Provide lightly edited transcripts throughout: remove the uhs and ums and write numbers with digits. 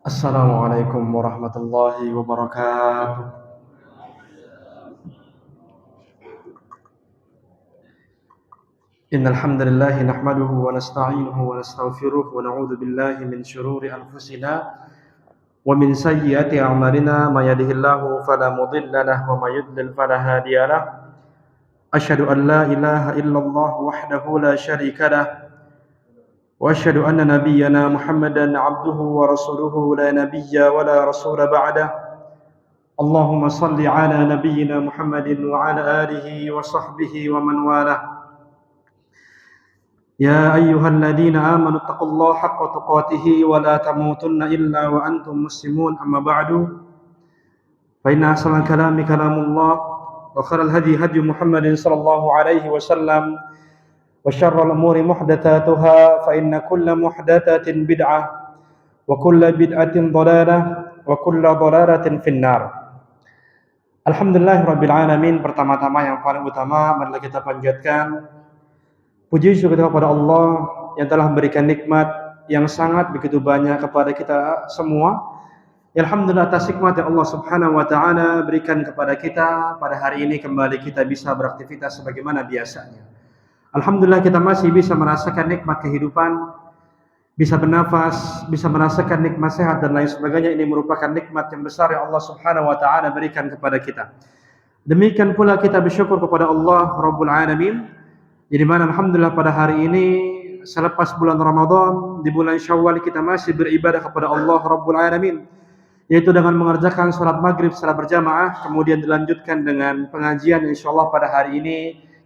Assalamualaikum warahmatullahi wabarakatuh. Innal hamdalillah nahmaduhu wa nasta'inuhu wa nastaghfiruh wa na'udzu billahi min shururi anfusina wa min sayyiati a'malina may yahdihillahu fala mudilla lahu wa may yudlil fala hadiya lahu. Asyhadu an la ilaha illallah wahdahu la syarika lahu wa asyhadu anna nabiyyana Muhammadan 'abduhu wa rasuluhu la nabiyya wa la rasula ba'dahu. Allahumma salli ala nabiyyina Muhammadin wa ala alihi wa sahbihi wa man walah. Ya ayyuhalladzina amanu taqullaha haqqa tuqatih wa la tamutunna illa wa antum muslimun, amma ba'du. Fa inna ahsanal kalami kalamullah wa khairal hadi hadi Muhammadin sallallahu alaihi wasallam wa syarrul umuri muhdatsatuha fa inna kulla muhdatsatin bid'ah wa kulla bid'atin dhalalah wa kulla dhalalatin finnar. Alhamdulillahirabbil alamin. Pertama-tama yang paling utama marilah kita panjatkan puji syukur kepada Allah yang telah memberikan nikmat yang sangat begitu banyak kepada kita semua. Alhamdulillah atas nikmat yang Allah Subhanahu wa taala berikan kepada kita pada hari ini kembali kita bisa beraktivitas sebagaimana biasanya. Alhamdulillah kita masih bisa merasakan nikmat kehidupan, bisa bernafas, bisa merasakan nikmat sehat dan lain sebagainya. Ini merupakan nikmat yang besar yang Allah Subhanahu wa taala berikan kepada kita. Demikian pula kita bersyukur kepada Allah Rabbul Alamin. Jadi mana alhamdulillah pada hari ini selepas bulan Ramadan, di bulan Syawal kita masih beribadah kepada Allah Rabbul Alamin, yaitu dengan mengerjakan salat maghrib secara berjamaah, kemudian dilanjutkan dengan pengajian. Insyaallah pada hari ini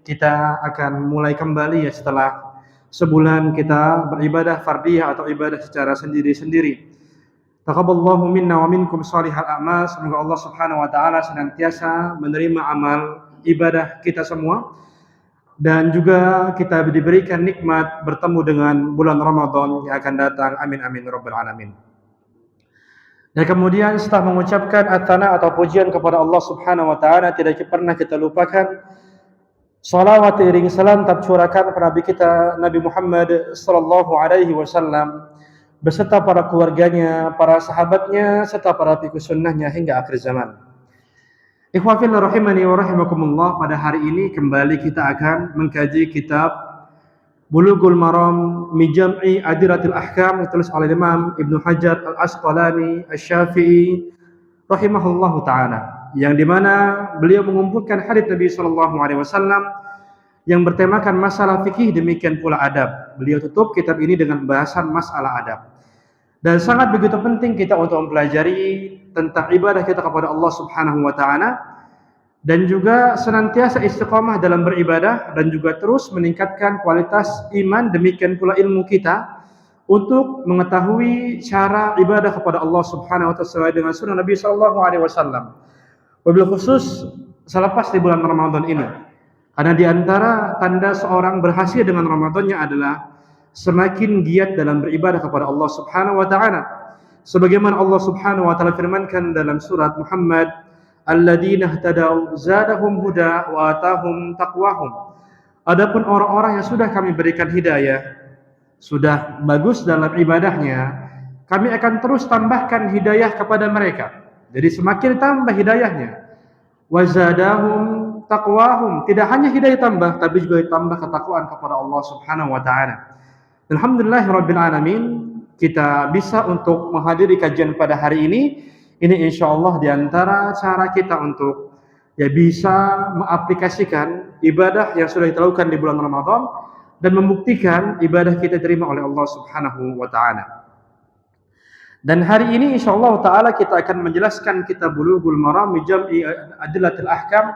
kita akan mulai kembali ya setelah sebulan kita beribadah fardiyah atau ibadah secara sendiri-sendiri. Taqabbalallahu minna wa minkum shalihal a'mal. Semoga Allah Subhanahu wa taala senantiasa menerima amal ibadah kita semua. Dan juga kita diberikan nikmat bertemu dengan bulan Ramadan yang akan datang. Amin amin rabbal alamin. Dan kemudian setelah mengucapkan at-thana atau pujian kepada Allah Subhanahu wa taala, tidak pernah kita lupakan salawat iring salam tercurahkan kepada Nabi kita Nabi Muhammad sallallahu alaihi wasallam beserta para keluarganya, para sahabatnya serta para pengikut sunnahnya hingga akhir zaman. Ikhwafillah rahimani wa rahimakumullah. Pada hari ini kembali kita akan mengkaji kitab Bulughul Maram min Jam'i Adillatil Ahkam ditulis oleh Imam Ibnu Hajar Al-Asqalani Asy-Syafi'i rahimahullahu taala, yang dimana beliau mengumpulkan hadits Nabi sallallahu alaihi wasallam yang bertemakan masalah fikih, demikian pula adab. Beliau tutup kitab ini dengan bahasan masalah adab. Dan sangat begitu penting kita untuk mempelajari tentang ibadah kita kepada Allah Subhanahu wa taala dan juga senantiasa istiqamah dalam beribadah dan juga terus meningkatkan kualitas iman, demikian pula ilmu kita untuk mengetahui cara ibadah kepada Allah Subhanahu wa taala sesuai dengan sunnah Nabi sallallahu alaihi wasallam. Wabil khusus selepas di bulan Ramadan ini. Karena di antara tanda seorang berhasil dengan Ramadannya adalah semakin giat dalam beribadah kepada Allah Subhanahu wa taala. Sebagaimana Allah Subhanahu wa taala firmankan dalam surat Muhammad, alladzina ihtadaw zadahum huda wa atahum taqwahum. Adapun orang-orang yang sudah kami berikan hidayah, sudah bagus dalam ibadahnya, kami akan terus tambahkan hidayah kepada mereka. Jadi semakin tambah hidayahnya. Wa zadahum taqwahum, tidak hanya hidayah tambah tapi juga tambah ketakwaan kepada Allah Subhanahu wa taala. Alhamdulillahirabbil alamin, kita bisa untuk menghadiri kajian pada hari ini. Ini insyaallah di antara cara kita untuk ya bisa mengaplikasikan ibadah yang sudah kita lakukan di bulan Ramadan dan membuktikan ibadah kita diterima oleh Allah Subhanahu wa taala. Dan hari ini insyaallah taala kita akan menjelaskan kitab Bulughul Maram min Jam'i Adillatil Ahkam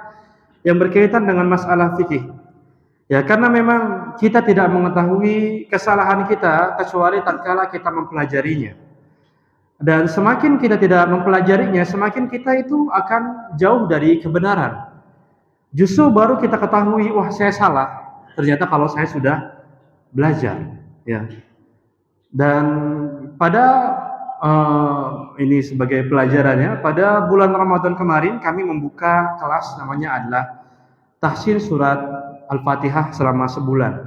yang berkaitan dengan masalah fikih. Ya, karena memang kita tidak mengetahui kesalahan kita kecuali tatkala kita mempelajarinya. Dan semakin kita tidak mempelajarinya, semakin kita itu akan jauh dari kebenaran. Justru baru kita ketahui, wah saya salah, ternyata kalau saya sudah belajar. Ya. Dan pada ini sebagai pelajarannya, pada bulan Ramadan kemarin kami membuka kelas namanya adalah tahsin surat Al-Fatihah selama sebulan.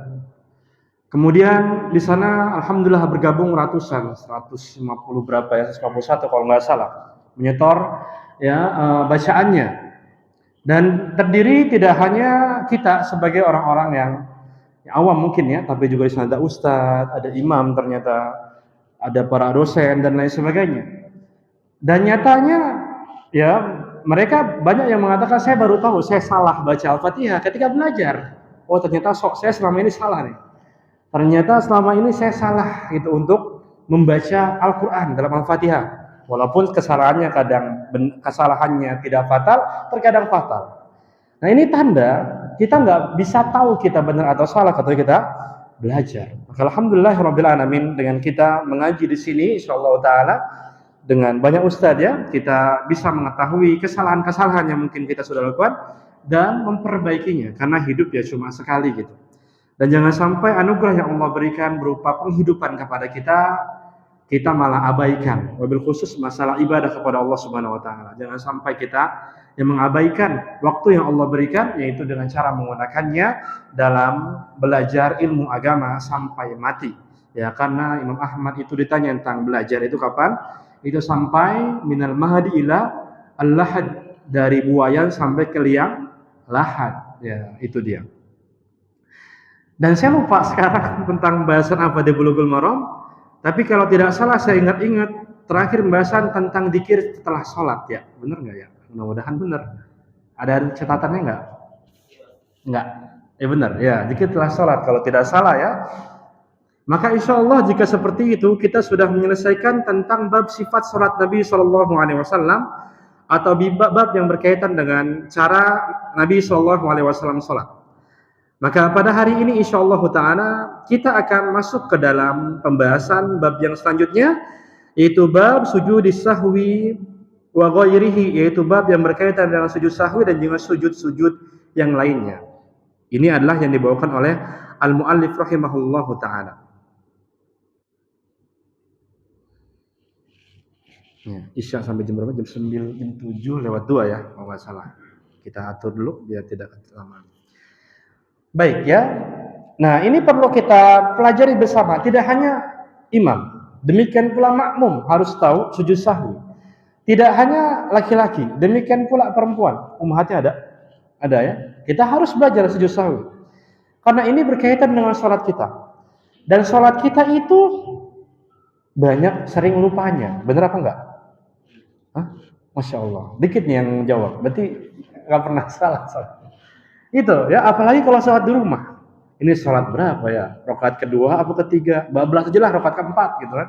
Kemudian di sana alhamdulillah bergabung ratusan, 150 berapa ya, 151 kalau nggak salah, menyetor ya bacaannya. Dan terdiri tidak hanya kita sebagai orang-orang yang awam mungkin ya, tapi juga di sana ada ustadz, ada imam ternyata, ada para dosen dan lain sebagainya. Dan nyatanya ya mereka banyak yang mengatakan saya baru tahu saya salah baca Al-Fatihah ketika belajar. Oh ternyata saya selama ini salah nih. Ternyata selama ini saya salah gitu untuk membaca Al-Quran dalam Al-Fatihah. Walaupun kesalahannya tidak fatal, terkadang fatal. Nah ini tanda kita nggak bisa tahu kita benar atau salah ketika kita belajar. Maka alhamdulillahirabbil alamin dengan kita mengaji di sini insyaallah taala dengan banyak ustadz ya, kita bisa mengetahui kesalahan-kesalahan yang mungkin kita sudah lakukan dan memperbaikinya karena hidup ya cuma sekali gitu. Dan jangan sampai anugerah yang Allah berikan berupa penghidupan kepada kita malah abaikan. Wabil khusus masalah ibadah kepada Allah Subhanahu wa taala. Jangan sampai kita yang mengabaikan waktu yang Allah berikan yaitu dengan cara menggunakannya dalam belajar ilmu agama sampai mati. Ya, karena Imam Ahmad itu ditanya tentang belajar itu kapan? Itu sampai minal mahdi ila al-lahad, dari buayan sampai ke liang lahat. Ya, itu dia. Dan saya lupa sekarang tentang bahasan apa di Bulughul Maram. Tapi kalau tidak salah saya ingat-ingat terakhir pembahasan tentang zikir setelah sholat ya. Benar nggak ya? Mudah-mudahan benar. Ada catatannya nggak? Nggak. Benar ya. Zikir setelah sholat kalau tidak salah ya. Maka insya Allah jika seperti itu kita sudah menyelesaikan tentang bab sifat sholat Nabi Shallallahu Alaihi Wasallam atau bab yang berkaitan dengan cara Nabi Shallallahu Alaihi Wasallam sholat. Maka pada hari ini insyaallah ta'ala kita akan masuk ke dalam pembahasan bab yang selanjutnya, yaitu bab sujudis sahwi wa ghairihi, yaitu bab yang berkaitan dengan sujud sahwi dan juga sujud-sujud yang lainnya. Ini adalah yang dibawakan oleh al-muallif rahimahullahu ta'ala. Ya, Isya sampai jam berapa? Jam 9, jam 7:02 ya, kalau nggak salah. Kita atur dulu biar tidak kelamaan. Baik ya. Nah, ini perlu kita pelajari bersama. Tidak hanya imam, demikian pula makmum harus tahu sujud sahwi. Tidak hanya laki-laki, demikian pula perempuan. Ummahatnya ada? Ada ya. Kita harus belajar sujud sahwi. Karena ini berkaitan dengan sholat kita. Dan sholat kita itu banyak sering lupanya. Benar apa enggak? Hah? Masya Allah. Dikit nih yang jawab. Berarti nggak pernah salah. Itu ya, apalagi kalau sholat di rumah. Ini sholat berapa ya? Rakaat kedua apa ketiga? Bablas aja lah rakaat keempat gitu kan.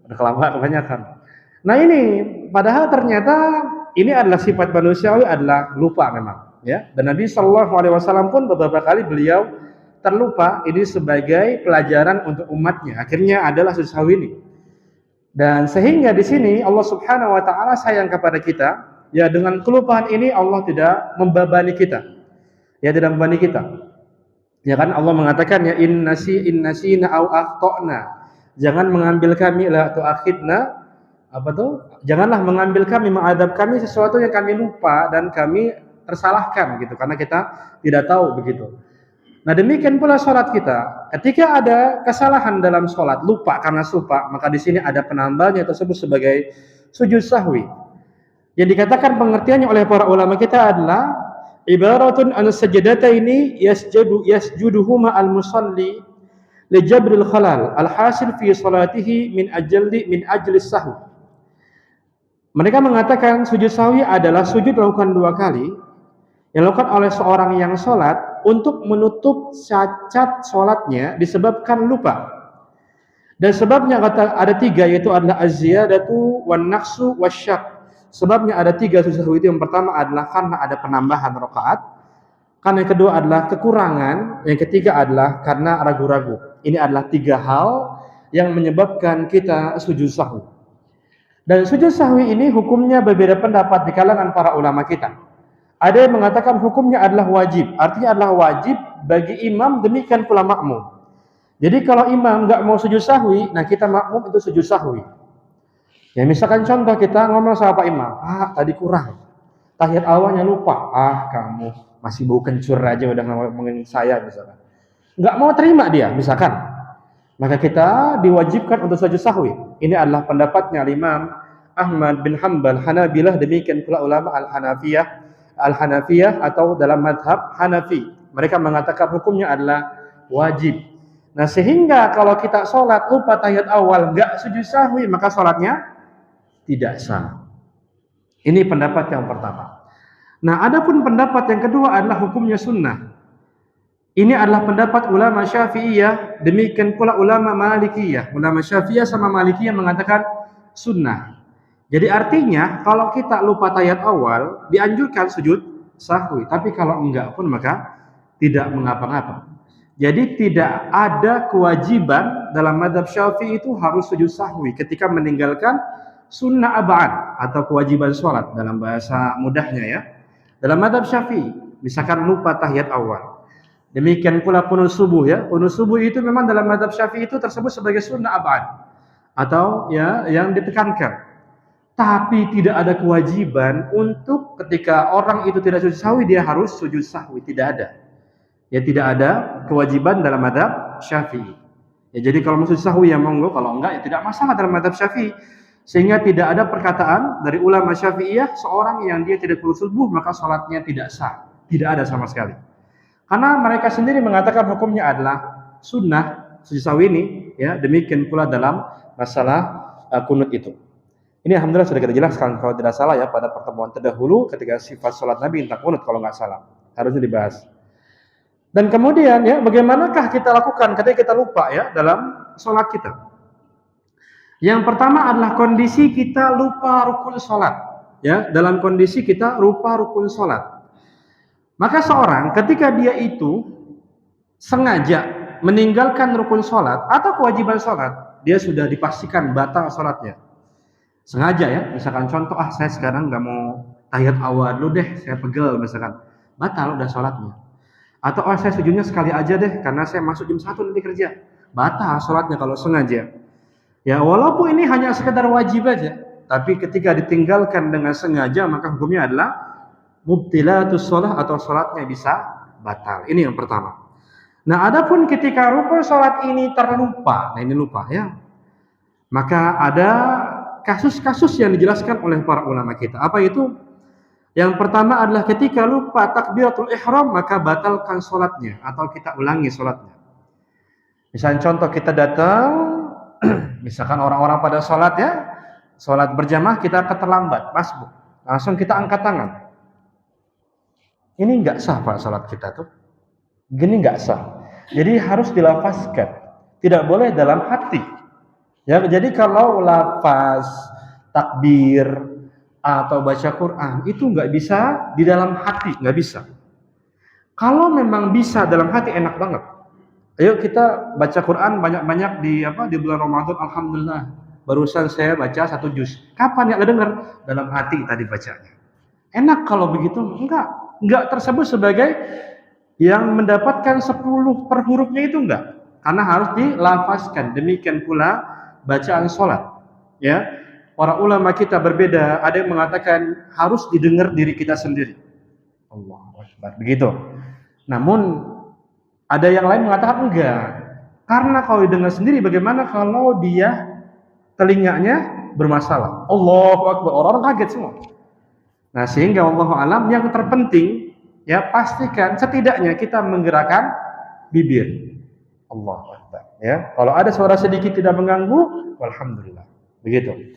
Udah kelamaan kebanyakan. Nah ini padahal ternyata ini adalah sifat manusiawi, adalah lupa memang ya. Dan Nabi Shallallahu Alaihi Wasallam pun beberapa kali beliau terlupa. Ini sebagai pelajaran untuk umatnya. Akhirnya adalah sujud sahwi ini. Dan sehingga di sini Allah Subhanahu Wa Taala sayang kepada kita. Ya dengan kelupaan ini Allah tidak membebani kita. Ya tidak membebani kita. Ya kan Allah mengatakan ya innasina au akhtana. Jangan mengambil kami la tu'akhidna, apa tuh? Janganlah mengambil kami, mengadab kami sesuatu yang kami lupa dan kami tersalahkan gitu karena kita tidak tahu begitu. Nah, demikian pula salat kita. Ketika ada kesalahan dalam salat, lupa karena lupa, maka di sini ada penambahannya tersebut sebagai sujud sahwi. Yang dikatakan pengertiannya oleh para ulama kita adalah ibaratun an sajdataini yasjuduhuma al-musalli li jabril khalal al-hasil fi salatihi min ajli sahwi. Mereka mengatakan sujud sahwi adalah sujud dilakukan dua kali yang dilakukan oleh seorang yang sholat untuk menutup cacat sholatnya disebabkan lupa. Dan sebabnya ada tiga, yaitu adalah az-ziyadatu wan naqsu wasyak. Sebabnya ada tiga sujud sahwi itu. Yang pertama adalah karena ada penambahan rakaat, karena yang kedua adalah kekurangan, yang ketiga adalah karena ragu-ragu. Ini adalah tiga hal yang menyebabkan kita sujud sahwi. Dan sujud sahwi ini hukumnya berbeda pendapat di kalangan para ulama kita. Ada yang mengatakan hukumnya adalah wajib, artinya adalah wajib bagi imam, demikian pula makmum. Jadi kalau imam nggak mau sujud sahwi, nah kita makmum itu sujud sahwi. Ya misalkan contoh kita ngomong sama Pak Imam, tadi kurang, tahiyat awalnya lupa, kamu masih bau kencur aja udah ngomongin saya misalkan. nggak mau terima dia, misalkan, maka kita diwajibkan untuk sujud sahwi. Ini adalah pendapatnya Imam Ahmad bin Hanbal Hanabilah, demikian pula ulama Al-Hanafiyah atau dalam madhab Hanafi. Mereka mengatakan hukumnya adalah wajib. Nah, sehingga kalau kita sholat lupa tahiyat awal nggak sujud sahwi, maka sholatnya tidak sah. Ini pendapat yang pertama. Nah, adapun pendapat yang kedua adalah hukumnya sunnah. Ini adalah pendapat ulama Syafi'iyah, demikian pula ulama Malikiyah. Ulama Syafi'iyah sama Malikiyah mengatakan sunnah. Jadi artinya kalau kita lupa tahiyat awal dianjurkan sujud sahwi, tapi kalau enggak pun maka tidak mengapa-ngapa. Jadi tidak ada kewajiban dalam mazhab Syafi'i itu harus sujud sahwi ketika meninggalkan sunnah ab'ad atau kewajiban sholat dalam bahasa mudahnya ya. Dalam mazhab Syafi'i, misalkan lupa tahiyat awal. Demikian pula qunut subuh ya. Qunut subuh itu memang dalam mazhab Syafi'i itu tersebut sebagai sunnah ab'ad atau ya yang ditekankan. Tapi tidak ada kewajiban untuk ketika orang itu tidak sujud sahwi dia harus sujud sahwi, tidak ada. Ya tidak ada kewajiban dalam mazhab Syafi'i. Ya jadi kalau mau sujud sahwi ya monggo, kalau enggak ya tidak masalah dalam mazhab Syafi'i. Sehingga tidak ada perkataan dari ulama Syafi'iyah seorang yang dia tidak qunut subuh maka salatnya tidak sah. Tidak ada sama sekali. Karena mereka sendiri mengatakan hukumnya adalah sunnah sujud sahwi ini, ya demikian pula dalam masalah kunut itu. Ini alhamdulillah sudah kita jelaskan kalau tidak salah ya pada pertemuan terdahulu ketika sifat sholat Nabi tentang kunut kalau nggak salah harusnya dibahas. Dan kemudian ya bagaimanakah kita lakukan ketika kita lupa ya dalam sholat kita? Yang pertama adalah kondisi kita lupa rukun sholat, ya dalam kondisi kita lupa rukun sholat. Maka seorang ketika dia itu sengaja meninggalkan rukun sholat atau kewajiban sholat, dia sudah dipastikan batal sholatnya. Sengaja ya, misalkan contoh, saya sekarang nggak mau tahiyat awal dulu deh, saya pegel misalkan, batal udah sholatnya. Atau saya sujudnya sekali aja deh, karena saya masuk jam 1 nanti kerja, batal sholatnya kalau sengaja. Ya walaupun ini hanya sekedar wajib aja, tapi ketika ditinggalkan dengan sengaja maka hukumnya adalah mubtilatus sholah atau sholatnya bisa batal. Ini yang pertama. Nah, adapun ketika rukun sholat ini terlupa, nah ini lupa ya, maka ada kasus-kasus yang dijelaskan oleh para ulama kita. Apa itu? Yang pertama adalah ketika lupa takbiratul ihram maka batalkan sholatnya atau kita ulangi sholatnya. Misalnya contoh kita datang, misalkan orang-orang pada sholat ya, sholat berjamaah kita keterlambat, masbuk, langsung kita angkat tangan. Ini nggak sah Pak salat kita tuh. Gini nggak sah. Jadi harus dilafazkan. Tidak boleh dalam hati. Ya, jadi kalau lafaz takbir atau baca Quran itu nggak bisa di dalam hati, nggak bisa. Kalau memang bisa dalam hati enak banget. Ayo kita baca Quran banyak-banyak di bulan Ramadan, alhamdulillah. Barusan saya baca 1 juz. Kapan ya dengar? Dalam hati tadi bacanya. Enak kalau begitu? Enggak tersebut sebagai yang mendapatkan 10 per hurufnya itu enggak. Karena harus dilafazkan. Demikian pula bacaan sholat. Ya, para ulama kita berbeda. Ada yang mengatakan harus didengar diri kita sendiri. Allahu Akbar. Begitu. Namun ada yang lain mengatakan enggak. Karena kalau didengar sendiri, bagaimana kalau dia telinganya bermasalah? Allahu Akbar. Orang-orang kaget semua. Nah, sehingga wallahu alam yang terpenting ya pastikan setidaknya kita menggerakkan bibir. Allahu Akbar. Ya, kalau ada suara sedikit tidak mengganggu, alhamdulillah. Begitu.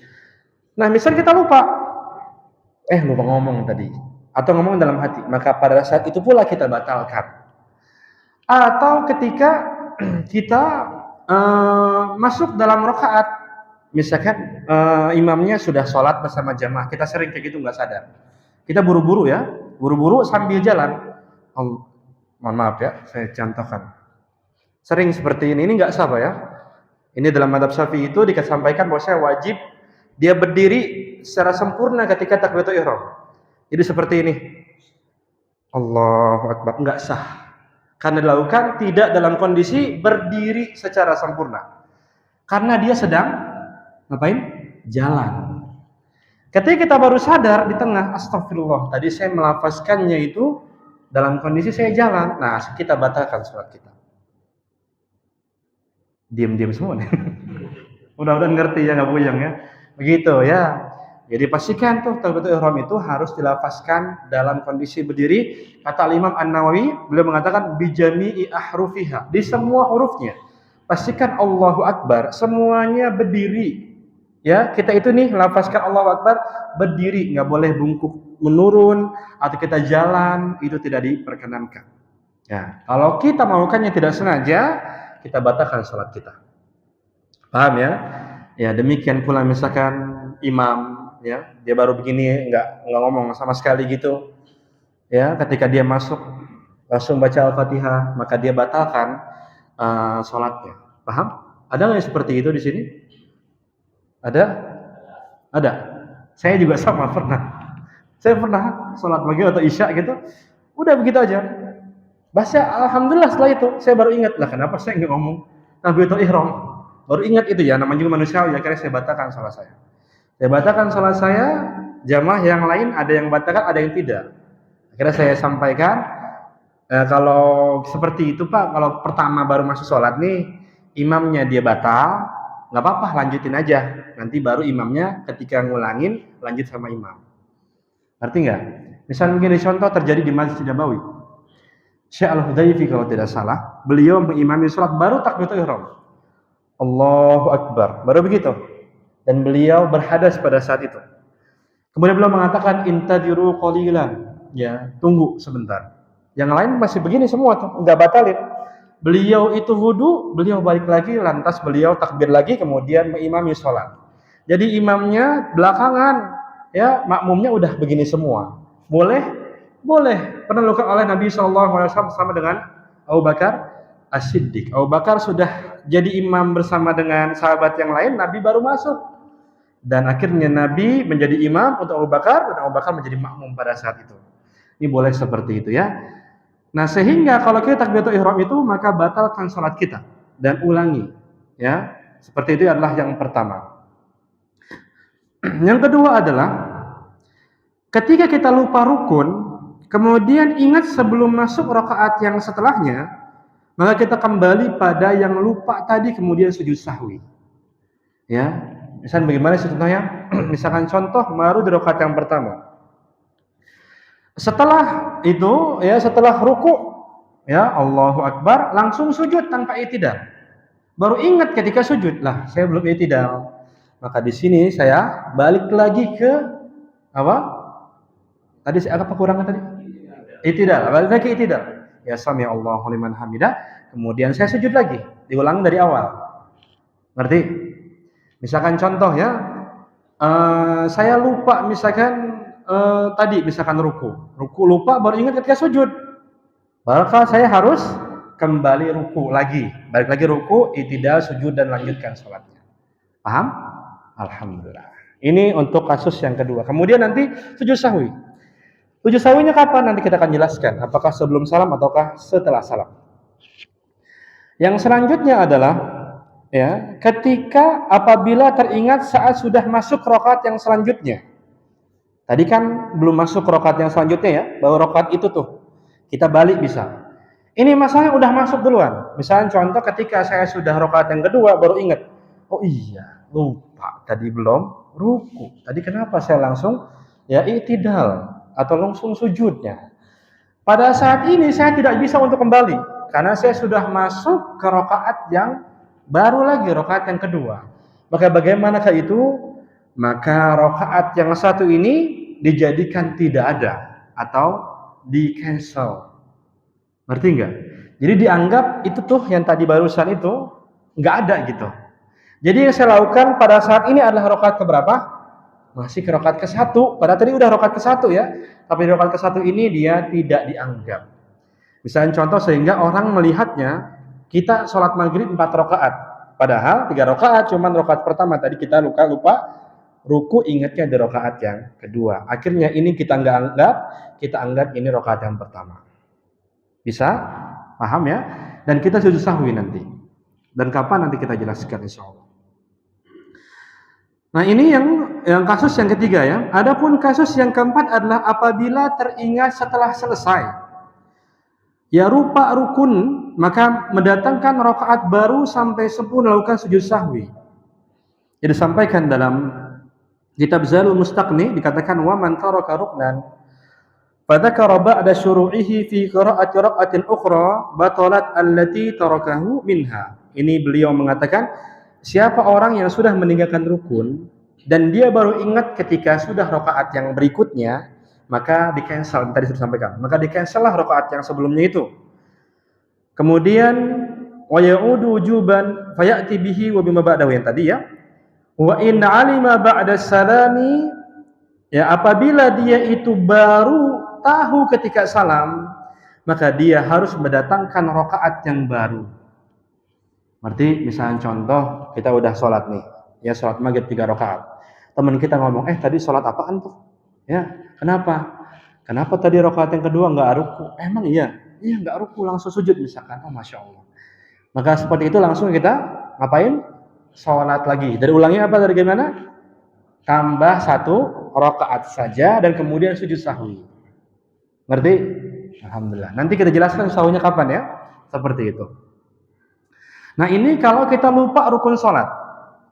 Nah, misal kita lupa ngomong tadi atau ngomong dalam hati, maka pada saat itu pula kita batalkan. Atau ketika kita masuk dalam rakaat, misalkan imamnya sudah sholat bersama jamaah, kita sering kayak gitu nggak sadar. Kita buru-buru sambil jalan. Mohon maaf ya, saya contohkan. Sering seperti ini nggak sah Pak ya. Ini dalam mazhab Syafi'i itu disampaikan bahwa saya wajib dia berdiri secara sempurna ketika takbiratul ihram. Jadi seperti ini. Allahu Akbar, nggak sah. Karena dilakukan tidak dalam kondisi berdiri secara sempurna. Karena dia sedang ngapain? Jalan. Ketika kita baru sadar di tengah, astagfirullah, tadi saya melafazkannya itu dalam kondisi saya jalan. Nah, kita batalkan sholat kita. Diam-diam semua nih. Mudah-mudahan ngerti ya, nggak puyeng ya. Begitu ya. Jadi pastikan tuh takbiratul ihram itu harus dilafazkan dalam kondisi berdiri. Kata Imam An-Nawawi, beliau mengatakan bijami'i ahrufiha, di semua hurufnya. Pastikan Allahu Akbar semuanya berdiri. Ya, kita itu nih lafazkan Allahu Akbar berdiri, nggak boleh bungkuk menurun atau kita jalan, itu tidak diperkenankan. Ya, kalau kita melakukannya tidak sengaja, kita batalkan salat kita. Paham ya? Ya, demikian pula misalkan imam ya, dia baru begini nggak ngomong sama sekali gitu. Ya, ketika dia masuk langsung baca Al-Fatihah, maka dia batalkan salatnya. Paham? Ada nggak yang seperti itu di sini? Ada? Ada. Saya juga sama pernah. Saya pernah salat maghrib atau isya gitu. Udah begitu aja. Baca alhamdulillah setelah itu saya baru ingat lah kenapa saya nggak ngomong takbiratul ihram. Baru ingat itu ya, namanya juga manusiawi, akhirnya saya batalkan salat saya. Saya batalkan salat saya, jamaah yang lain ada yang batalkan, ada yang tidak. Akhirnya saya sampaikan, kalau seperti itu Pak, kalau pertama baru masuk salat nih, imamnya dia batal, nggak apa-apa, lanjutin aja. Nanti baru imamnya ketika ngulangin, lanjut sama imam. Ngerti nggak? Misal mungkin contoh terjadi di Masjid Nabawi. Syekh Al-Hudayfi kalau tidak salah, beliau mengimami salat baru takbiratul ihram. Allahu Akbar, baru begitu. Dan beliau berhadas pada saat itu. Kemudian beliau mengatakan intadiru qalilan, ya, tunggu sebentar. Yang lain masih begini semua tuh, enggak batalin. Beliau itu wudu, beliau balik lagi, lantas beliau takbir lagi, kemudian mengimami sholat. Jadi imamnya belakangan, ya, makmumnya udah begini semua. Boleh? Boleh. Pernah dilakukan oleh Nabi SAW sama dengan Abu Bakar As-Siddiq. Abu Bakar sudah jadi imam bersama dengan sahabat yang lain, Nabi baru masuk. Dan akhirnya Nabi menjadi imam untuk Abu Bakar, dan Abu Bakar menjadi makmum pada saat itu. Ini boleh seperti itu ya. Nah, sehingga kalau kita takbiratul ihram itu, maka batalkan salat kita dan ulangi. Ya, seperti itu adalah yang pertama. Yang kedua adalah ketika kita lupa rukun, kemudian ingat sebelum masuk rakaat yang setelahnya, maka kita kembali pada yang lupa tadi kemudian sujud sahwi. Ya, misalnya bagaimana contohnya? Misalkan contoh baru di rakaat yang pertama. Setelah itu, ya, setelah ruku, ya, Allahu Akbar, langsung sujud tanpa i'tidal. Baru ingat ketika sujud, lah, saya belum i'tidal. Maka di sini saya balik lagi ke apa? Tadi apa kekurangan tadi? I'tidal, balik lagi i'tidal. Ya, sami Allahu liman hamidah, kemudian saya sujud lagi, diulang dari awal. Ngerti? Misalkan contoh ya, saya lupa misalkan tadi misalkan ruku lupa, baru ingat ketika sujud, maka saya harus kembali ruku lagi, balik lagi ruku, i'tidal, sujud, dan lanjutkan sholatnya. Paham? Alhamdulillah. Ini untuk kasus yang kedua. Kemudian nanti sujud sahwi. Sujud sahwinya kapan? Nanti kita akan jelaskan. Apakah sebelum salam ataukah setelah salam. Yang selanjutnya adalah, ya, ketika apabila teringat saat sudah masuk rakaat yang selanjutnya. Tadi kan belum masuk rakaat yang selanjutnya ya, baru rakaat itu tuh kita balik bisa. Ini masalahnya udah masuk duluan. Misalnya contoh ketika saya sudah rakaat yang kedua baru ingat, oh iya lupa tadi belum ruku. Tadi kenapa saya langsung ya i'tidal atau langsung sujudnya? Pada saat ini saya tidak bisa untuk kembali karena saya sudah masuk ke rakaat yang baru lagi, rakaat yang kedua. Maka bagaimanakah itu? Maka rakaat yang satu ini dijadikan tidak ada atau di cancel. Ngerti enggak? Jadi dianggap itu tuh yang tadi barusan itu enggak ada gitu. Jadi yang saya lakukan pada saat ini adalah rakaat keberapa? Masih ke rakaat ke-1. Padahal tadi udah rakaat ke-1 ya. Tapi di rakaat ke-1 ini dia tidak dianggap. Misalnya contoh sehingga orang melihatnya kita sholat maghrib 4 rakaat. Padahal 3 rakaat, cuman rakaat pertama tadi kita lupa ruku, ingatnya di rakaat yang kedua. Akhirnya ini kita nggak anggap, kita anggap ini rakaat yang pertama. Bisa? Paham ya? Dan kita sujud sahwi nanti. Dan kapan nanti kita jelaskan insyaallah. Nah, ini yang kasus yang ketiga ya. Adapun kasus yang keempat adalah apabila teringat setelah selesai. ya rupa rukun, maka mendatangkan rakaat baru sampai sempurna melakukan sujud sahwi. Jadi disampaikan dalam kitab Zalul Mustaqni dikatakan wa man taraka ruknan fadzakara ba'da syuru'ihi fi qira'ati raq'atin ukhra batalat allati tarakahu minha. Ini beliau mengatakan siapa orang yang sudah meninggalkan rukun dan dia baru ingat ketika sudah rakaat yang berikutnya, maka di-cancel, tadi sudah sampaikan. Maka di-cancel lah rakaat yang sebelumnya itu. Kemudian wa ya'udu wujuban fayati bihi wa bima ba'dahu yang tadi ya. Wa in 'alima ba'da salami, ya apabila dia itu baru tahu ketika salam, maka dia harus mendatangkan rakaat yang baru. Berarti misalnya contoh kita udah sholat nih, ya sholat maghrib 3 rakaat. Teman kita ngomong, tadi sholat apaan tuh? Ya, kenapa? Kenapa tadi rakaat yang kedua nggak ruku? Emang iya? Iya nggak ruku, langsung sujud misalkan. Oh masya Allah. Maka seperti itu langsung kita ngapain? Sholat lagi. Dari ulangnya apa? Dari gimana? Tambah 1 rakaat saja dan kemudian sujud sahwi. Ngerti? Alhamdulillah. Nanti kita jelaskan sahwinya kapan ya? Seperti itu. Nah ini kalau kita lupa rukun sholat.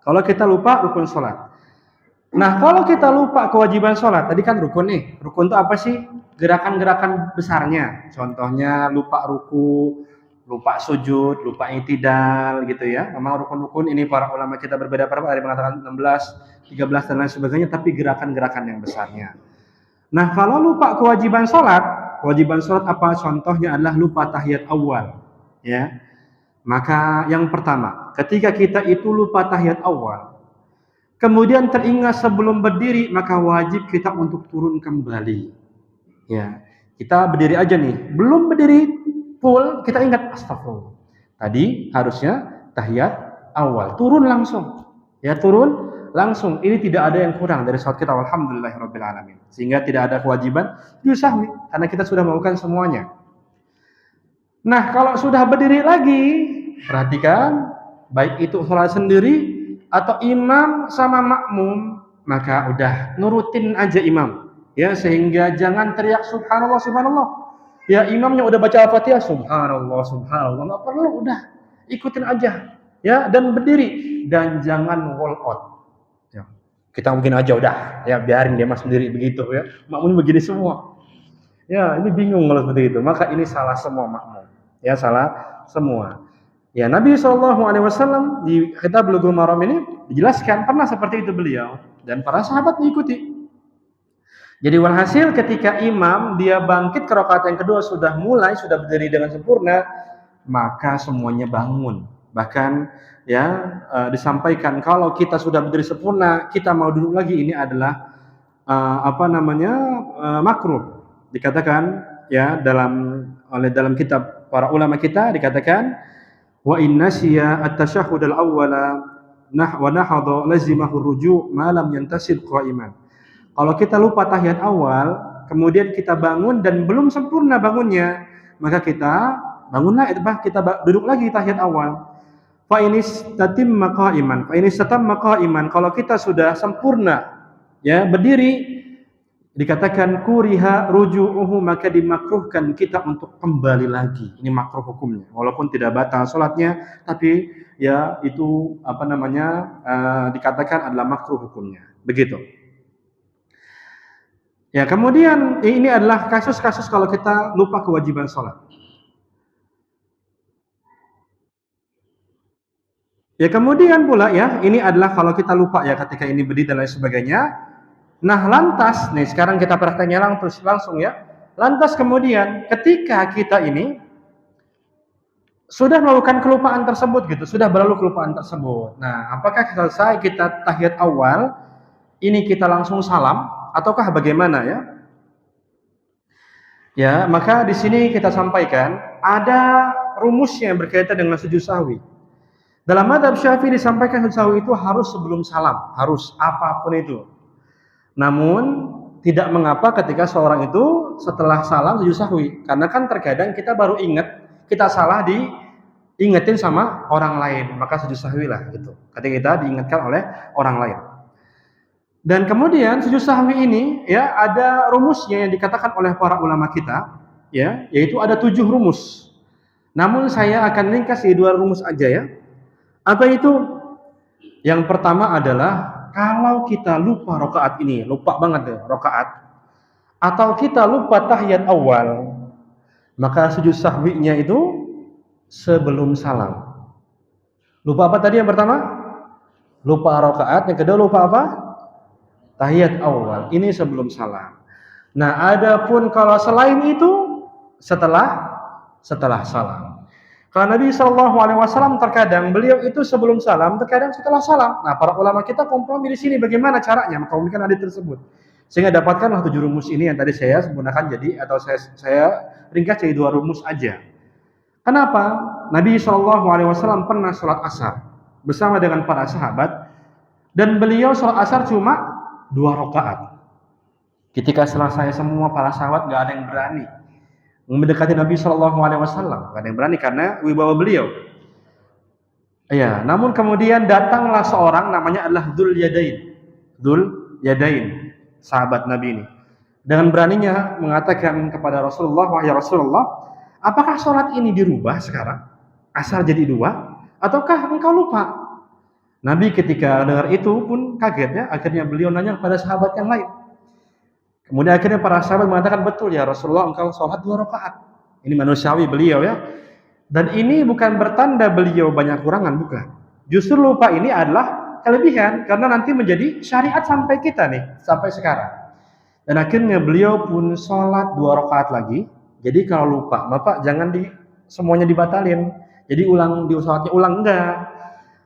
Kalau kita lupa rukun sholat. Nah kalau kita lupa kewajiban sholat, tadi kan rukun nih. Rukun itu apa sih? Gerakan-gerakan besarnya. Contohnya lupa ruku, lupa sujud, lupa i'tidal gitu ya. Memang rukun-rukun ini para ulama kita berbeda, ada yang mengatakan 16, 13 dan lain sebagainya, tapi gerakan-gerakan yang besarnya. Nah kalau lupa kewajiban sholat apa? Contohnya adalah lupa tahiyat awal ya. Maka yang pertama, ketika kita itu lupa tahiyat awal, kemudian teringat sebelum berdiri, maka wajib kita untuk turun kembali ya. Kita berdiri aja nih, belum berdiri full, kita ingat astagfirullah, tadi harusnya tahiyat awal, turun langsung ya, turun langsung. Ini tidak ada yang kurang dari sholat kita, alhamdulillahirabbil alamin. Sehingga tidak ada kewajiban sujud sahwi karena kita sudah melakukan semuanya. Nah, kalau sudah berdiri lagi, perhatikan baik itu sholat sendiri atau imam sama makmum, maka udah nurutin aja imam ya, sehingga jangan teriak subhanallah subhanallah. Ya imamnya udah baca Al-Fatihah subhanallah subhanallah, enggak perlu, udah ikutin aja ya, dan berdiri dan jangan roll out. Kita mungkin aja udah ya biarin dia mas sendiri begitu ya, makmum begini semua ya, ini bingung kalau seperti itu. Maka ini salah semua makmum ya, salah semua ya. Nabi SAW di kitab Bulughul Maram ini dijelaskan pernah seperti itu beliau dan para sahabat mengikuti. Jadi walhasil ketika imam dia bangkit ke rakaat yang kedua, sudah berdiri dengan sempurna, maka semuanya bangun. Bahkan ya disampaikan kalau kita sudah berdiri sempurna, kita mau duduk lagi, ini adalah makruh. Dikatakan ya dalam kitab para ulama kita dikatakan wa inna siya at-tashahhud al-awwala wa nahadha lazimahu ruju' ma lam yantasil qa'iman. Kalau kita lupa tahiyat awal, kemudian kita bangun dan belum sempurna bangunnya, maka kita bangunlah, kita duduk lagi tahiyat awal. Fa inistatimma qa'iman, kalau kita sudah sempurna ya berdiri, dikatakan kuriha ruju'uhu, maka dimakruhkan kita untuk kembali lagi. Ini makruh hukumnya, walaupun tidak batal salatnya, tapi ya itu dikatakan adalah makruh hukumnya. Begitu. Ya, kemudian ini adalah kasus-kasus kalau kita lupa kewajiban salat. Ya, kemudian pula ya, ini adalah kalau kita lupa ya ketika ini berdiri dan lain sebagainya. Nah, lantas nih sekarang kita prakteknya langsung ya. Lantas kemudian ketika kita ini sudah melakukan kelupaan tersebut gitu, sudah berlalu kelupaan tersebut. Nah, apakah selesai kita tahiyat awal, ini kita langsung salam ataukah bagaimana ya? Ya, maka di sini kita sampaikan ada rumusnya yang berkaitan dengan sujud sahwi. Dalam mazhab Syafi'i disampaikan sujud sahwi itu harus sebelum salam, harus apapun itu. Namun tidak mengapa ketika seorang itu setelah salam sujud sahwi, karena kan terkadang kita baru ingat kita salah diingetin sama orang lain, maka sujud sahwi lah gitu. Ketika kita diingatkan oleh orang lain. Dan kemudian sujud sahwi ini ya ada rumusnya yang dikatakan oleh para ulama kita. ya, yaitu ada 7 rumus. Namun saya akan ringkas di 2 rumus aja ya. Apa itu? Yang pertama adalah kalau kita lupa rakaat ini, lupa banget ya rakaat, atau kita lupa tahiyat awal, maka sujud sahwinya itu sebelum salam. Lupa apa tadi yang pertama? Lupa rakaat. Yang kedua lupa apa? Tahiyat awal. Ini sebelum salam. Nah, adapun kalau selain itu setelah salam. Kalau Nabi SAW terkadang beliau itu sebelum salam, terkadang setelah salam. Nah, para ulama kita kompromi di sini bagaimana caranya mengkompromikan hadis tersebut. Sehingga dapatkanlah 7 rumus ini yang tadi saya gunakan saya ringkas jadi 2 rumus aja. Kenapa? Nabi SAW pernah sholat asar bersama dengan para sahabat dan beliau sholat asar cuma 2 rakaat. Ketika selesai semua para sahabat gak ada yang berani mendekati Nabi SAW, gak ada yang berani karena wibawa beliau. Ya, namun kemudian datanglah seorang namanya adalah Dzul Yadain, sahabat Nabi ini. Dengan beraninya mengatakan kepada Rasulullah, wahai Rasulullah, apakah sholat ini dirubah sekarang? Asar jadi 2? Ataukah engkau lupa? Nabi ketika dengar itu pun kaget ya, akhirnya beliau nanya kepada sahabat yang lain. Kemudian akhirnya para sahabat mengatakan, betul ya Rasulullah, engkau sholat 2 rakaat. Ini manusiawi beliau ya. Dan ini bukan bertanda beliau banyak kurangan, bukan. Justru lupa ini adalah kelebihan, karena nanti menjadi syariat sampai kita nih, sampai sekarang. Dan akhirnya beliau pun sholat 2 rakaat lagi. Jadi kalau lupa, Bapak jangan semuanya dibatalin. Jadi sholatnya ulang, enggak.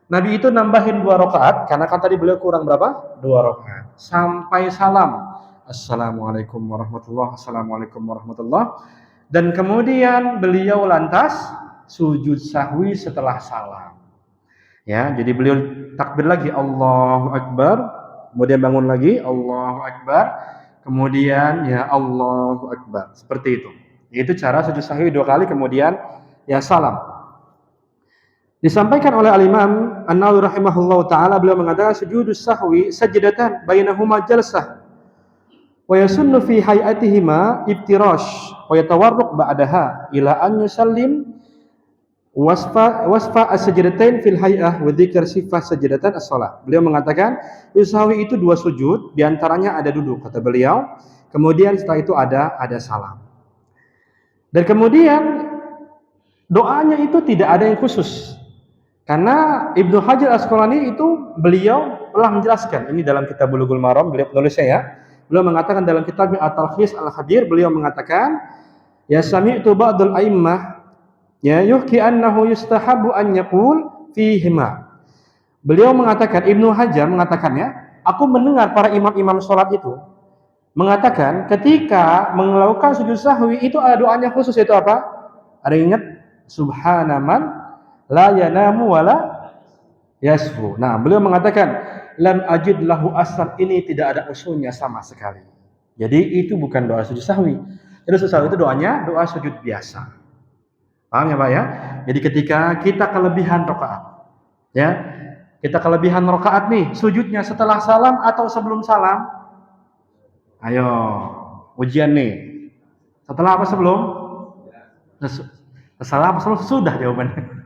Nabi itu nambahin 2 rakaat, karena kan tadi beliau kurang berapa? 2 rakaat. Sampai salam. Assalamualaikum warahmatullahi wabarakatuh. Dan kemudian beliau lantas sujud sahwi setelah salam. Ya, jadi beliau takbir lagi Allahu Akbar, kemudian bangun lagi Allahu Akbar, kemudian ya Allahu Akbar. Seperti itu. Itu cara sujud sahwi 2 kali kemudian ya salam. Disampaikan oleh Al-Imam An-Nawawi rahimahullahu taala, beliau mengatakan sujudus sahwi sajdatan bainahuma jalsah. Wa yasunnu fi hay'atihima iftirash wa yatawarruq ba'daha ila an yusallim wasfa as-sajdatain fil hay'ah wa dzikr sifah sajdatan as-shalah. Beliau mengatakan sahwi itu 2 sujud, di antaranya ada duduk kata beliau, kemudian setelah itu ada salam. Dan kemudian doanya itu tidak ada yang khusus. Karena Ibnu Hajar Asqalani itu beliau telah menjelaskan ini dalam kitab Bulughul Maram, beliau penulisnya ya. Beliau mengatakan dalam kitabnya At-Talkhis Al-Khabir, beliau mengatakan ya sami'tu ba'dul a'immah ya yuhki annahu yustahabu an yaqul fihima. Beliau mengatakan, Ibnu Hajar mengatakannya, aku mendengar para imam-imam sholat itu mengatakan ketika melakukan sujud sahwi itu ada doanya khusus, yaitu apa? Ada yang ingat? Subhanaman la yanamu wala yasfu. Nah, beliau mengatakan lam ajid lahu asal, ini tidak ada usulnya sama sekali. Jadi itu bukan doa sujud sahwi. Jadi sujud sahwi itu doanya doa sujud biasa. Paham ya Pak ya? Jadi ketika kita kelebihan rakaat, ya, kita kelebihan rakaat nih, sujudnya setelah salam atau sebelum salam? Ayo, ujian nih. Setelah apa sebelum? Setelah apa sebelum? Sudah jawabannya.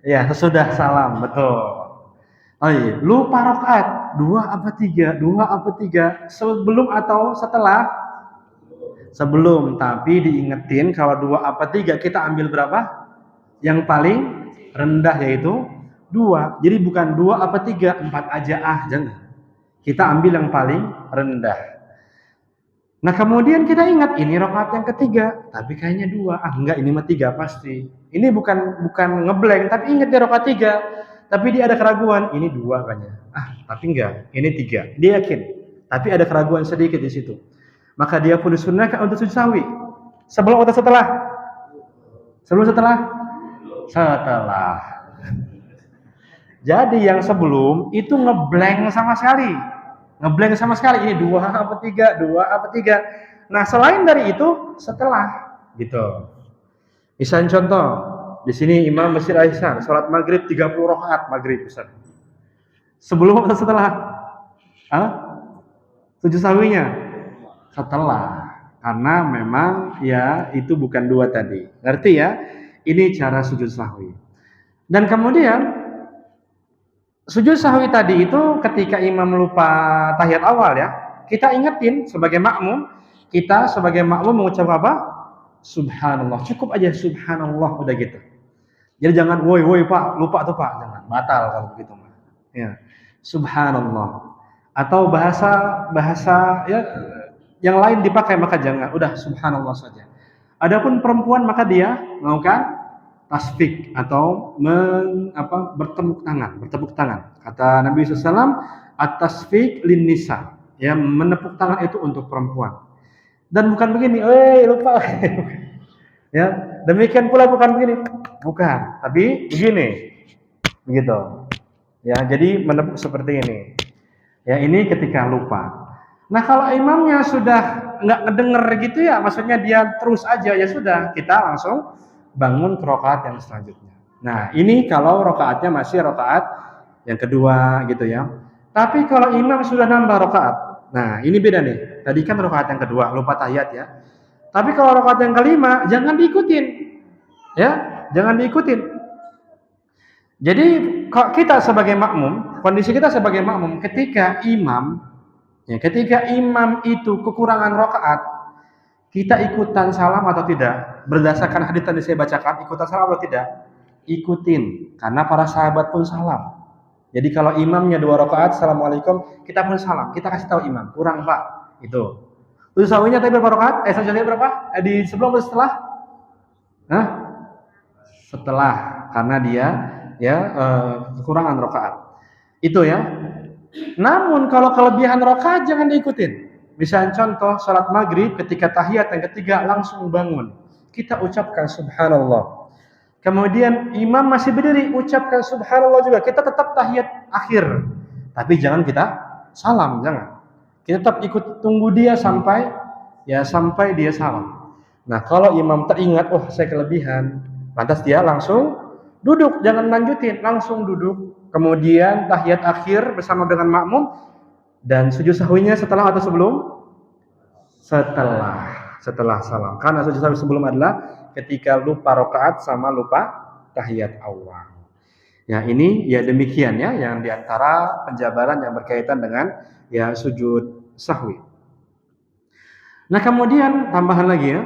Ya, sesudah salam, betul. Oh iya, lupa rakaat 2 apa 3? 2 apa 3? Sebelum atau setelah? Sebelum, tapi diingetin kalau 2 apa 3 kita ambil berapa? Yang paling rendah yaitu 2. Jadi bukan 2 apa 3, 4 aja jangan. Kita ambil yang paling rendah. Nah, kemudian kita ingat ini rakaat yang ketiga, tapi kayaknya 2. Enggak, ini mah 3 pasti. Ini bukan ngeblank, tapi ingat dia rakaat 3. Tapi dia ada keraguan, ini 2 kayaknya. Tapi enggak, ini 3. Dia yakin, tapi ada keraguan sedikit di situ. Maka dia pun disunnahkan untuk sujud sahwi. Sebelum atau setelah? Sebelum setelah? Setelah. Jadi yang sebelum itu ngeblank sama sekali. Ngeblank sama sekali. Ini 2 apa 3? 2 apa 3? Nah, selain dari itu setelah gitu. Misalnya contoh, di sini Imam Masjid Al-Ihsan salat maghrib 30 rakaat maghrib Ustaz. Sebelum atau setelah? Sujud sahwinya? Setelah. karena memang ya itu bukan dua tadi. Ngerti ya? Ini cara sujud sahwi. Dan kemudian sujud sahwi tadi itu ketika imam lupa tahiyat awal ya, kita ingetin sebagai makmum, kita sebagai makmum mengucap apa? Subhanallah. Cukup aja subhanallah udah gitu. Jadi jangan woi Pak, lupa tuh Pak, jangan. Batal kalau begitu mah. Ya. Subhanallah. Atau bahasa ya yang lain dipakai maka jangan, udah subhanallah saja. Adapun perempuan maka dia melakukan tasfik atau bertepuk tangan. Kata Nabi SAW, at-tasfik lin nisa, ya menepuk tangan itu untuk perempuan. Dan bukan begini, lupa. Ya, demikian pula bukan begini. Bukan, tapi begini. Begitu. Ya, jadi menepuk seperti ini. Ya, ini ketika lupa. Nah, kalau imamnya sudah nggak ngedenger gitu ya, maksudnya dia terus aja, ya sudah, kita langsung bangun ke rakaat yang selanjutnya. Nah, ini kalau rakaatnya masih rakaat yang kedua gitu ya. Tapi kalau imam sudah nambah rakaat, nah ini beda nih. Tadi kan rakaat yang kedua, lupa tahiyat ya. Tapi kalau rakaat yang kelima, jangan diikutin. Ya, jangan diikutin. Jadi kalau kita sebagai makmum, kondisi kita sebagai makmum ketika imam itu kekurangan rakaat, kita ikutan salam atau tidak? Berdasarkan hadis tadi saya bacakan, ikutan salam atau tidak? Ikutin, karena para sahabat pun salam. Jadi kalau imamnya 2 rakaat, assalamualaikum, kita pun salam. Kita kasih tahu imam, kurang Pak, itu. Terus sahwinya tadi berapa rakaat? Sajadahnya berapa? Di sebelum atau setelah? Hah? Setelah, karena dia kekurangan rakaat. Itu ya. Namun kalau kelebihan rakaat jangan diikutin. Misalnya contoh salat maghrib ketika tahiyat yang ketiga langsung bangun. Kita ucapkan subhanallah. Kemudian imam masih berdiri, ucapkan subhanallah juga. Kita tetap tahiyat akhir. Tapi jangan kita salam, jangan. Kita tetap ikut tunggu dia sampai dia salam. Nah, kalau imam teringat, saya kelebihan, lantas dia langsung duduk, jangan lanjutin, langsung duduk. Kemudian tahiyat akhir bersama dengan makmum dan sujud sahwinya setelah atau sebelum? Setelah salam. Karena sujud sahwi sebelum adalah ketika lupa rakaat sama lupa tahiyat awal. Ya, ini ya demikian ya yang diantara penjabaran yang berkaitan dengan ya sujud sahwi. Nah, kemudian tambahan lagi ya.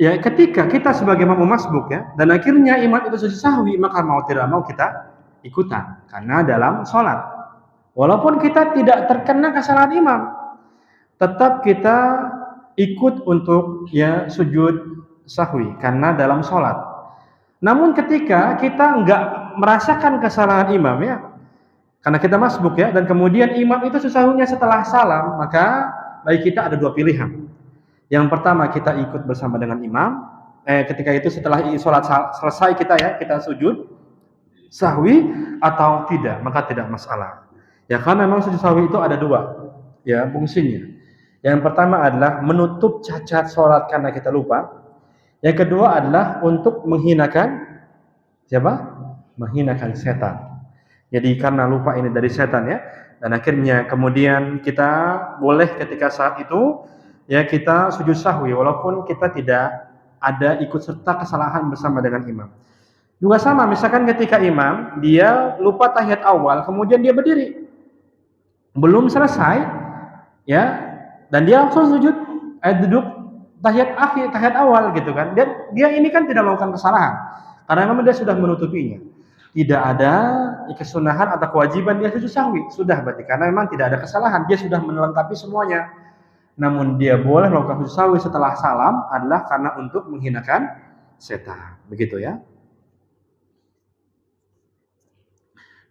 Ketika kita sebagai makmum masbuk ya, dan akhirnya imam itu sujud sahwi, maka mau tidak mau kita ikutan karena dalam sholat. Walaupun kita tidak terkena kesalahan imam, tetap kita ikut untuk ya sujud sahwi karena dalam sholat. Namun ketika kita nggak merasakan kesalahan imam ya, karena kita masbuk ya, dan kemudian imam itu sujud sahwinya setelah salam, maka bagi kita ada 2 pilihan. Yang pertama kita ikut bersama dengan imam. Ketika itu setelah sholat selesai kita sujud sahwi atau tidak, maka tidak masalah. Ya, karena memang sujud sahwi itu ada 2 ya fungsinya. Yang pertama adalah menutup cacat sholat karena kita lupa. Yang kedua adalah untuk menghinakan siapa? Menghinakan setan. Jadi karena lupa ini dari setan ya, dan akhirnya kemudian kita boleh ketika saat itu ya kita sujud sahwi walaupun kita tidak ada ikut serta kesalahan bersama dengan imam. Juga sama, misalkan ketika imam dia lupa tahiyat awal, kemudian dia berdiri belum selesai ya, dan dia langsung duduk tahiyat akhir, tahiyat awal gitu kan. Dan dia ini kan tidak melakukan kesalahan karena memang dia sudah menutupinya. Tidak ada kesunahan atau kewajiban dia sujud sahwi, sudah berarti karena memang tidak ada kesalahan, dia sudah melengkapi semuanya. Namun dia boleh melakukan sujud sahwi setelah salam adalah karena untuk menghinakan setan. Begitu ya.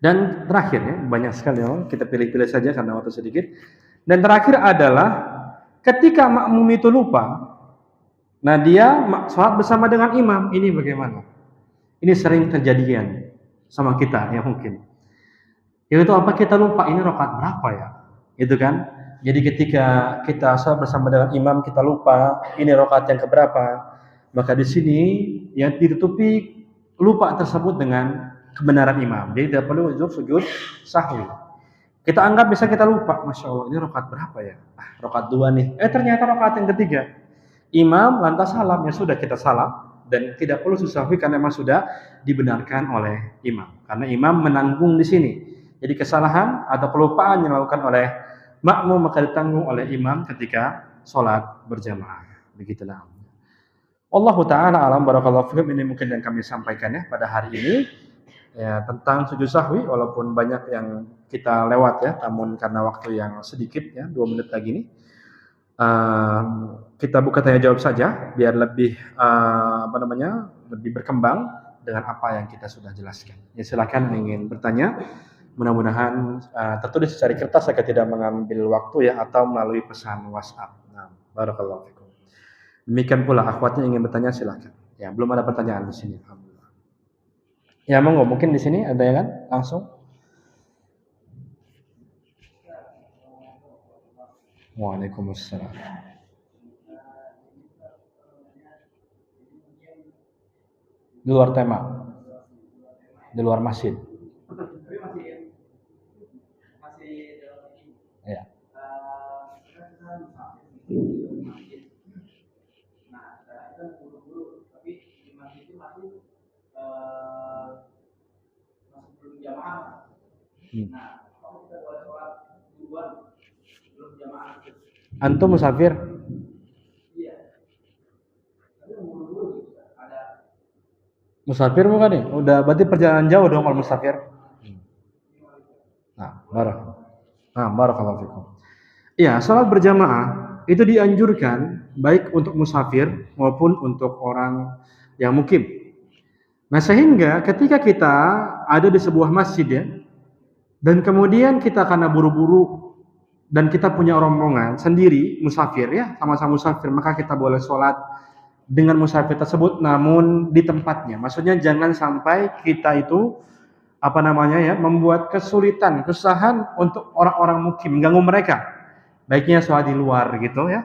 Dan terakhir ya, banyak sekali ya, kita pilih-pilih saja karena waktu sedikit. Dan terakhir adalah ketika makmum itu lupa, nah dia sholat bersama dengan imam, ini bagaimana? Ini sering kejadian sama kita ya mungkin. Yaitu apa, kita lupa ini rakaat berapa ya? Gitu kan? Jadi ketika kita sholat bersama dengan imam kita lupa ini rakaat yang keberapa, maka di sini yang ditutupi lupa tersebut dengan kebenaran imam. Jadi tidak perlu sujud sahwi. Kita anggap bisa kita lupa, Masya Allah ini rakaat berapa ya? Rakaat 2 nih. Ternyata rakaat yang ketiga. Imam lantas salam, ya sudah kita salam dan tidak perlu susahwi karena memang sudah dibenarkan oleh imam. Karena imam menanggung di sini. Jadi kesalahan atau kelupaan yang dilakukan oleh makmum maka ditanggung oleh imam ketika sholat berjamaah. Begitulah. Allahu ta'ala alam, barakallahu fikum. Ini mungkin yang kami sampaikan ya pada hari ini ya tentang sujud sahwi, walaupun banyak yang kita lewat ya, namun karena waktu yang sedikit ya, 2 menit lagi nih, kita buka tanya jawab saja biar lebih lebih berkembang dengan apa yang kita sudah jelaskan. Ya silakan ingin bertanya, mudah-mudahan tertulis secara kertas agar tidak mengambil waktu ya, atau melalui pesan WhatsApp. Nah, barakallahu fikum. Demikian pula akhwatnya ingin bertanya silakan. Ya, belum ada pertanyaan di sini. Alhamdulillah. Ya, monggo, mungkin di sini ada yang kan langsung. Waalaikumsalam. Di luar tema. Di luar masjid. Ya. Antum musafir? Musafir bukan nih? Udah berarti perjalanan jauh dong kalau musafir. Nah, barakallahu fikum. Iya, salat berjamaah itu dianjurkan baik untuk musafir maupun untuk orang yang mukim. Nah, sehingga ketika kita ada di sebuah masjid ya, dan kemudian kita karena buru-buru dan kita punya rombongan sendiri musafir ya, sama-sama musafir, maka kita boleh sholat dengan musafir tersebut namun di tempatnya. Maksudnya jangan sampai kita itu membuat kesulitan, kesusahan untuk orang-orang mukim, mengganggu mereka. Baiknya sholat di luar gitu ya,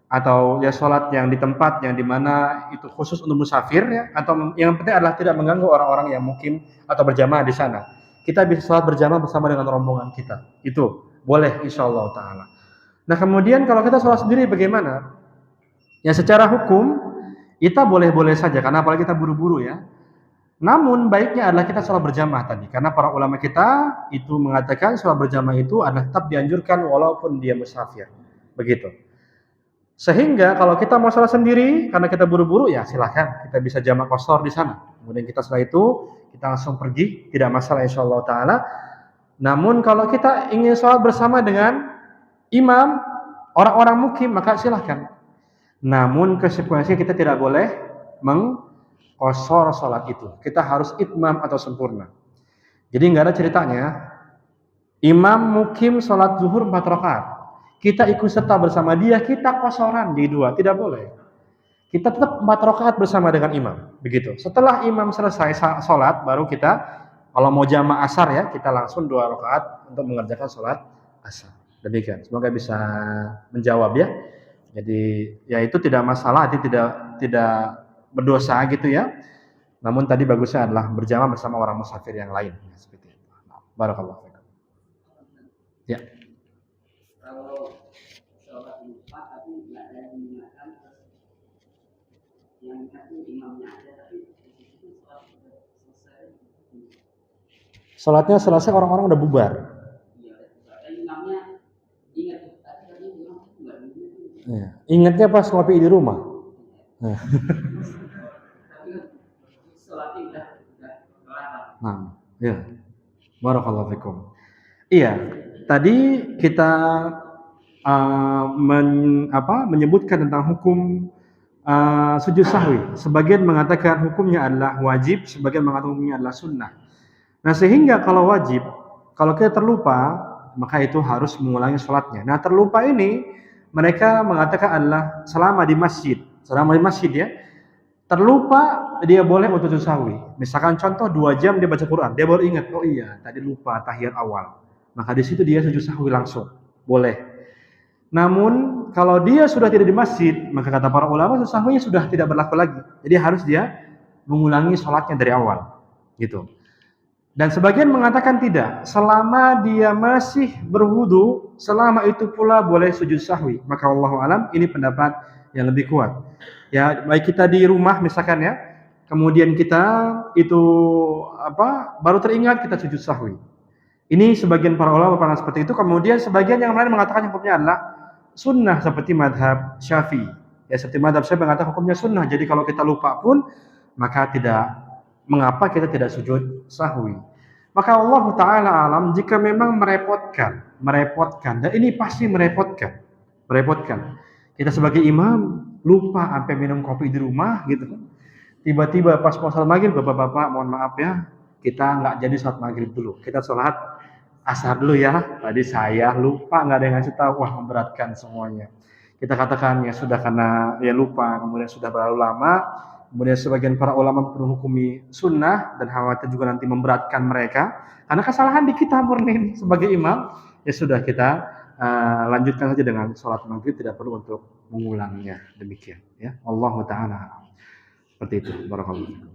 atau ya sholat yang di tempat yang dimana itu khusus untuk musafir ya, atau yang penting adalah tidak mengganggu orang-orang yang mukim atau berjamaah di sana. Kita bisa sholat berjamaah bersama dengan rombongan kita, itu boleh insyaallah ta'ala. Nah kemudian kalau kita sholat sendiri bagaimana? Ya secara hukum kita boleh-boleh saja, karena apalagi kita buru-buru ya. Namun baiknya adalah kita sholat berjamaah tadi, karena para ulama kita itu mengatakan sholat berjamaah itu adalah tetap dianjurkan walaupun dia musafir, begitu. Sehingga kalau kita mau sholat sendiri karena kita buru-buru ya silahkan, kita bisa jamak qashar di sana. Kemudian kita setelah itu kita langsung pergi, tidak masalah insyaallah taala. Namun kalau kita ingin sholat bersama dengan imam orang-orang mukim maka silahkan. Namun konsekuensinya kita tidak boleh mengqashar sholat itu. Kita harus itmam atau sempurna. Jadi nggak ada ceritanya imam mukim sholat zuhur 4 rakaat. Kita ikut serta bersama dia, kita qasharan di 2, tidak boleh. Kita tetap 4 rakaat bersama dengan imam, begitu. Setelah imam selesai sholat, baru kita, kalau mau jamaah asar ya, kita langsung 2 rakaat untuk mengerjakan sholat asar. Demikian, semoga bisa menjawab ya. Jadi ya itu tidak masalah, tidak berdosa gitu ya. Namun tadi bagusnya adalah berjamaah bersama orang musafir yang lain. Seperti itu. Barakallahu fiikum. Ya. Sholatnya selesai orang-orang udah bubar. Ya. Ingatnya pas ngopi di rumah. Nah, ya. Barakallahu fikum. Iya, tadi kita menyebutkan tentang hukum sujud sahwi. Sebagian mengatakan hukumnya adalah wajib, sebagian mengatakan hukumnya adalah sunnah. Nah, sehingga kalau wajib, kalau kita terlupa, maka itu harus mengulangi sholatnya. Nah, terlupa ini mereka mengatakan adalah selama di masjid ya, terlupa dia boleh untuk sujud sahwi. Misalkan contoh 2 jam dia baca Quran, dia baru ingat, oh iya tadi lupa tahiyat awal. Maka di situ dia sujud sahwi langsung, boleh. Namun kalau dia sudah tidak di masjid, maka kata para ulama sujud sahwinya sudah tidak berlaku lagi. Jadi harus dia mengulangi sholatnya dari awal, gitu. Dan sebagian mengatakan tidak, selama dia masih berwudu, selama itu pula boleh sujud sahwi. Maka wallahu alam ini pendapat yang lebih kuat. Ya, baik kita di rumah misalkan ya, kemudian kita itu baru teringat kita sujud sahwi. Ini sebagian para ulama berpendapat seperti itu. Kemudian sebagian yang lain mengatakan hukumnya adalah sunnah seperti madhab Syafi'i. Ya, seperti madhab Syafi'i mengatakan hukumnya sunnah. Jadi kalau kita lupa pun maka tidak mengapa kita tidak sujud sahwi. Maka Allah Ta'ala alam jika memang merepotkan, dan ini pasti merepotkan. Kita sebagai imam lupa sampai minum kopi di rumah gitu. Tiba-tiba pas mau salat maghrib, bapak-bapak mohon maaf ya, kita nggak jadi salat maghrib dulu. Kita sholat asar dulu ya. Tadi saya lupa nggak ada yang ngasih tahu, wah memberatkan semuanya. Kita katakan ya sudah karena ya lupa, kemudian sudah berlalu lama. Kemudian sebagian para ulama menghukumi sunnah dan khawatir juga nanti memberatkan mereka karena kesalahan di kita murni sebagai imam, ya sudah kita lanjutkan saja dengan sholat maghrib, tidak perlu untuk mengulangnya. Demikian ya, Allah Ta'ala seperti itu. Barakallahu.